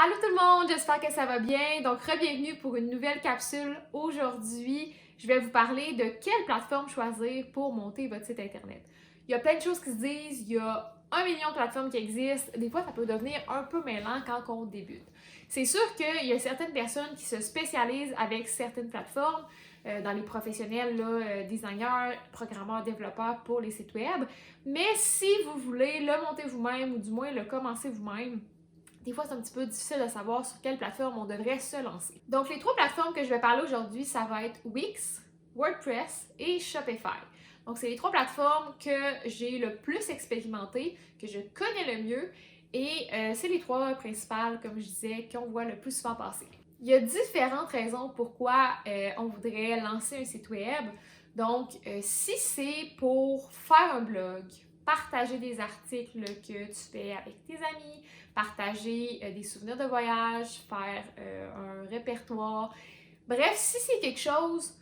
Allô tout le monde, j'espère que ça va bien. Donc, re-bienvenue pour une nouvelle capsule. Aujourd'hui, je vais vous parler de quelle plateforme choisir pour monter votre site internet. Il y a plein de choses qui se disent, il y a 1 million de plateformes qui existent. Des fois, ça peut devenir un peu mêlant quand on débute. C'est sûr qu'il y a certaines personnes qui se spécialisent avec certaines plateformes, dans les professionnels, designers, programmeurs, développeurs pour les sites web. Mais si vous voulez le monter vous-même ou du moins le commencer vous-même, des fois, c'est un petit peu difficile de savoir sur quelle plateforme on devrait se lancer. Donc, les 3 plateformes que je vais parler aujourd'hui, ça va être Wix, WordPress et Shopify. Donc, c'est les 3 plateformes que j'ai le plus expérimenté, que je connais le mieux, et c'est les 3 principales, comme je disais, qu'on voit le plus souvent passer. Il y a différentes raisons pourquoi on voudrait lancer un site web. Donc, si c'est pour faire un blog, partager des articles que tu fais avec tes amis, partager des souvenirs de voyage, faire un répertoire. Bref, si c'est quelque chose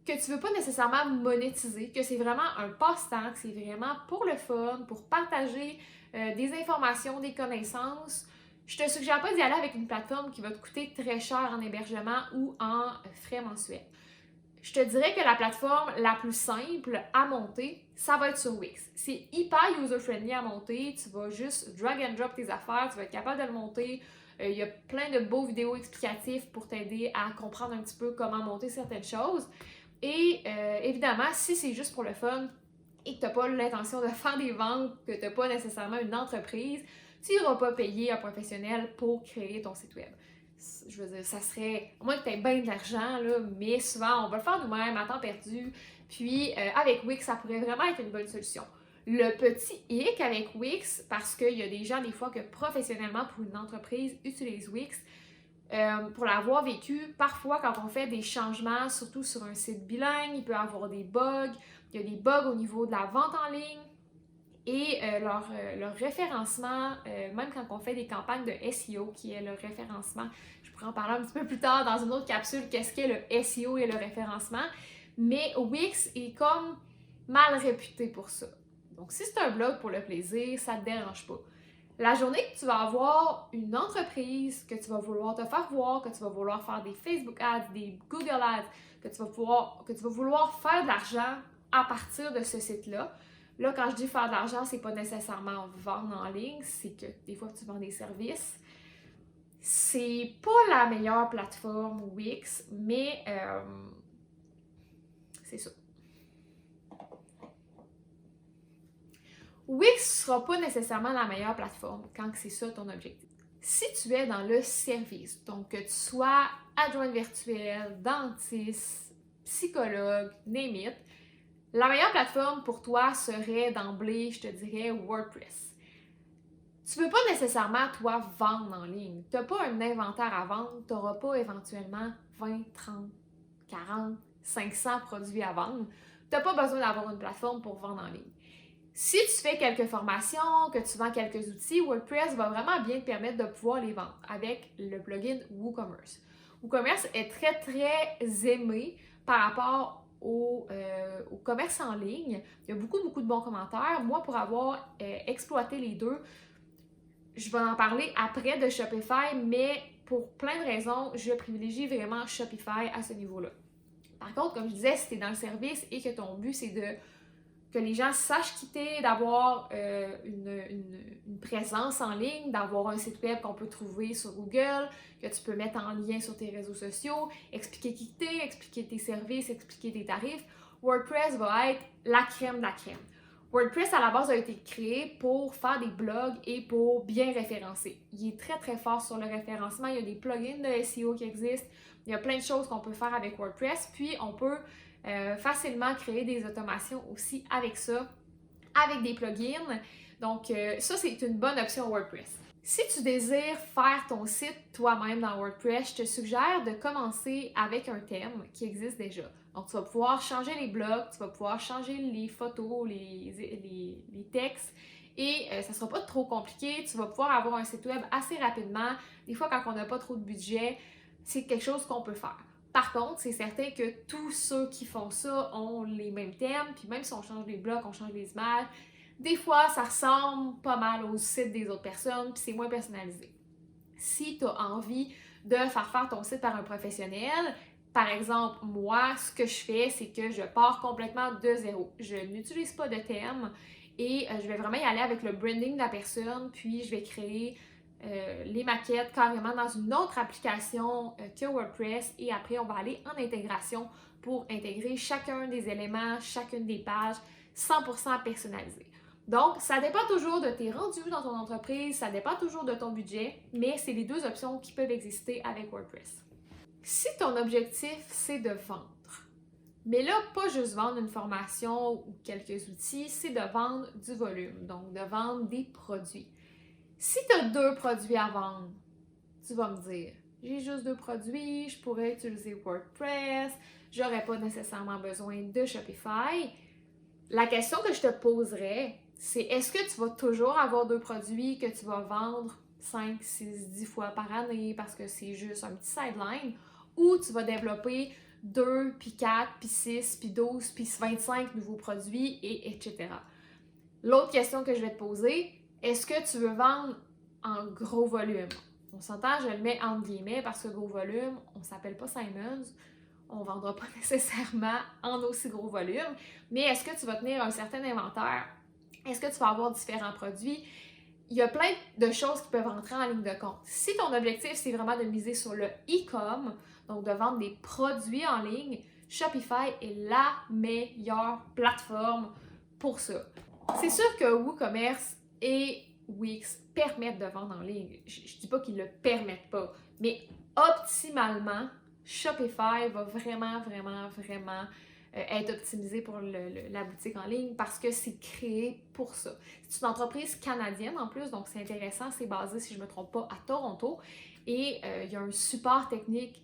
que tu ne veux pas nécessairement monétiser, que c'est vraiment un passe-temps, que c'est vraiment pour le fun, pour partager des informations, des connaissances, je te suggère pas d'y aller avec une plateforme qui va te coûter très cher en hébergement ou en frais mensuels. Je te dirais que la plateforme la plus simple à monter, ça va être sur Wix. C'est hyper user-friendly à monter. Tu vas juste drag and drop tes affaires, tu vas être capable de le monter. Il y a plein de beaux vidéos explicatifs pour t'aider à comprendre un petit peu comment monter certaines choses. Et évidemment, si c'est juste pour le fun et que tu n'as pas l'intention de faire des ventes, que tu n'as pas nécessairement une entreprise, tu n'iras pas payer un professionnel pour créer ton site web. Je veux dire, ça serait, à moins que tu aies bien de l'argent, là, mais souvent, on va le faire nous-mêmes à temps perdu. Puis, avec Wix, ça pourrait vraiment être une bonne solution. Le petit hic avec Wix, parce qu'il y a des gens, des fois, que professionnellement, pour une entreprise, utilisent Wix, pour l'avoir vécu, parfois, quand on fait des changements, surtout sur un site bilingue, il peut y avoir des bugs. Il y a des bugs au niveau de la vente en ligne. Et leur référencement, même quand on fait des campagnes de SEO, qui est le référencement, je pourrais en parler un petit peu plus tard dans une autre capsule, qu'est-ce qu'est le SEO et le référencement, mais Wix est comme mal réputé pour ça. Donc si c'est un blog pour le plaisir, ça ne te dérange pas. La journée que tu vas avoir une entreprise, que tu vas vouloir te faire voir, que tu vas vouloir faire des Facebook Ads, des Google Ads, que tu vas vouloir faire de l'argent à partir de ce site-là. Là, quand je dis faire de l'argent, c'est pas nécessairement vendre en ligne, c'est que des fois tu vends des services. C'est pas la meilleure plateforme Wix, mais c'est ça. Wix sera pas nécessairement la meilleure plateforme quand c'est ça ton objectif. Si tu es dans le service, donc que tu sois adjointe virtuelle, dentiste, psychologue, name it, la meilleure plateforme pour toi serait d'emblée, je te dirais, WordPress. Tu ne veux pas nécessairement, toi, vendre en ligne. Tu n'as pas un inventaire à vendre, tu n'auras pas éventuellement 20, 30, 40, 500 produits à vendre. Tu n'as pas besoin d'avoir une plateforme pour vendre en ligne. Si tu fais quelques formations, que tu vends quelques outils, WordPress va vraiment bien te permettre de pouvoir les vendre avec le plugin WooCommerce. WooCommerce est très, très aimé par rapport au commerce en ligne. Il y a beaucoup, beaucoup de bons commentaires. Moi, pour avoir exploité les deux, je vais en parler après de Shopify, mais pour plein de raisons, je privilégie vraiment Shopify à ce niveau-là. Par contre, comme je disais, si tu es dans le service et que ton but, c'est que les gens sachent quitter, d'avoir une présence en ligne, d'avoir un site web qu'on peut trouver sur Google, que tu peux mettre en lien sur tes réseaux sociaux, expliquer qui t'es, expliquer tes services, expliquer tes tarifs, WordPress va être la crème de la crème. WordPress, à la base, a été créé pour faire des blogs et pour bien référencer. Il est très, très fort sur le référencement. Il y a des plugins de SEO qui existent. Il y a plein de choses qu'on peut faire avec WordPress. Puis, on peut facilement créer des automations aussi avec ça, avec des plugins. Donc, ça, c'est une bonne option WordPress. Si tu désires faire ton site toi-même dans WordPress, je te suggère de commencer avec un thème qui existe déjà. Donc, tu vas pouvoir changer les blocs, tu vas pouvoir changer les photos, les textes et ça ne sera pas trop compliqué. Tu vas pouvoir avoir un site web assez rapidement. Des fois, quand on n'a pas trop de budget, c'est quelque chose qu'on peut faire. Par contre, c'est certain que tous ceux qui font ça ont les mêmes thèmes, puis même si on change les blocs, on change les images, des fois, ça ressemble pas mal au site des autres personnes, puis c'est moins personnalisé. Si tu as envie de faire ton site par un professionnel, par exemple, moi, ce que je fais, c'est que je pars complètement de zéro. Je n'utilise pas de thème et je vais vraiment y aller avec le branding de la personne, puis je vais créer les maquettes carrément dans une autre application que WordPress et après, on va aller en intégration pour intégrer chacun des éléments, chacune des pages 100% personnalisées. Donc, ça dépend toujours de tes rendus dans ton entreprise, ça dépend toujours de ton budget, mais c'est les deux options qui peuvent exister avec WordPress. Si ton objectif, c'est de vendre, mais là, pas juste vendre une formation ou quelques outils, c'est de vendre du volume, donc de vendre des produits. Si tu as 2 produits à vendre, tu vas me dire, j'ai juste 2 produits, je pourrais utiliser WordPress, j'aurais pas nécessairement besoin de Shopify. La question que je te poserais, c'est est-ce que tu vas toujours avoir 2 produits que tu vas vendre 5, 6, 10 fois par année parce que c'est juste un petit sideline, ou tu vas développer 2, puis 4, puis 6, puis 12, puis 25 nouveaux produits, et etc. L'autre question que je vais te poser, est-ce que tu veux vendre en gros volume? On s'entend, je le mets entre guillemets parce que gros volume, on ne s'appelle pas Simons, on ne vendra pas nécessairement en aussi gros volume, mais est-ce que tu vas tenir un certain inventaire? Est-ce que tu vas avoir différents produits? Il y a plein de choses qui peuvent rentrer en ligne de compte. Si ton objectif, c'est vraiment de miser sur le e-com, donc de vendre des produits en ligne, Shopify est la meilleure plateforme pour ça. C'est sûr que WooCommerce et Wix permettent de vendre en ligne. Je ne dis pas qu'ils ne le permettent pas, mais optimalement, Shopify va vraiment être optimisé pour la boutique en ligne parce que c'est créé pour ça. C'est une entreprise canadienne en plus, donc c'est intéressant. C'est basé, si je ne me trompe pas, à Toronto. Et il y a un support technique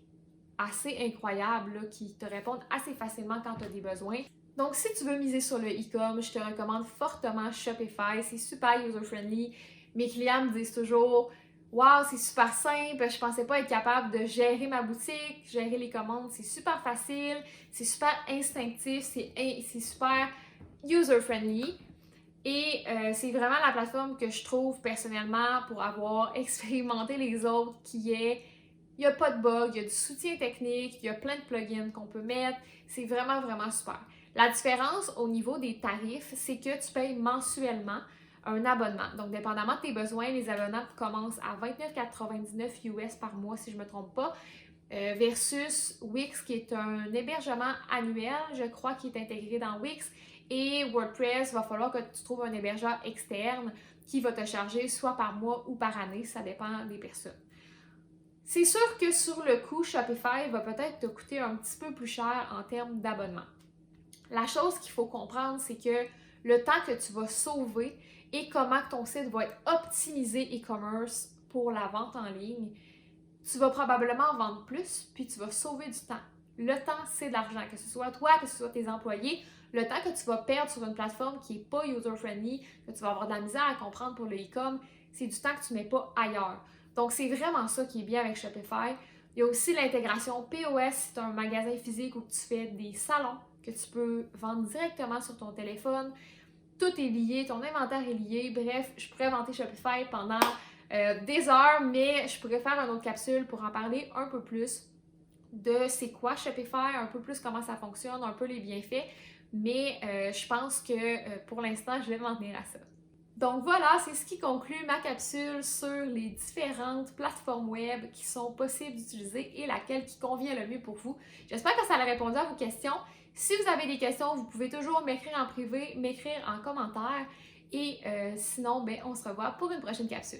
assez incroyable là, qui te répond assez facilement quand tu as des besoins. Donc, si tu veux miser sur le e-com, je te recommande fortement Shopify. C'est super user-friendly. Mes clients me disent toujours « Wow, c'est super simple, je pensais pas être capable de gérer ma boutique, gérer les commandes, c'est super facile, c'est super instinctif, c'est super user-friendly. » Et c'est vraiment la plateforme que je trouve personnellement pour avoir expérimenté les autres qui est il n'y a pas de bug, il y a du soutien technique, il y a plein de plugins qu'on peut mettre. C'est vraiment super. La différence au niveau des tarifs, c'est que tu payes mensuellement un abonnement. Donc, dépendamment de tes besoins, les abonnements commencent à 29,99 US par mois, si je ne me trompe pas, versus Wix, qui est un hébergement annuel, je crois, qui est intégré dans Wix. Et WordPress, il va falloir que tu trouves un hébergeur externe qui va te charger soit par mois ou par année, ça dépend des personnes. C'est sûr que sur le coup, Shopify va peut-être te coûter un petit peu plus cher en termes d'abonnement. La chose qu'il faut comprendre, c'est que le temps que tu vas sauver et comment ton site va être optimisé e-commerce pour la vente en ligne, tu vas probablement en vendre plus, puis tu vas sauver du temps. Le temps, c'est de l'argent, que ce soit toi, que ce soit tes employés. Le temps que tu vas perdre sur une plateforme qui n'est pas user-friendly, que tu vas avoir de la misère à comprendre pour le e-com, c'est du temps que tu ne mets pas ailleurs. Donc, c'est vraiment ça qui est bien avec Shopify. Il y a aussi l'intégration POS, c'est un magasin physique où tu fais des salons que tu peux vendre directement sur ton téléphone. Tout est lié, ton inventaire est lié. Bref, je pourrais vanter Shopify pendant des heures, mais je pourrais faire une autre capsule pour en parler un peu plus de c'est quoi Shopify, un peu plus comment ça fonctionne, un peu les bienfaits. Mais je pense que pour l'instant, je vais m'en tenir à ça. Donc voilà, c'est ce qui conclut ma capsule sur les différentes plateformes web qui sont possibles d'utiliser et laquelle qui convient le mieux pour vous. J'espère que ça a répondu à vos questions. Si vous avez des questions, vous pouvez toujours m'écrire en privé, m'écrire en commentaire. Et sinon, on se revoit pour une prochaine capsule.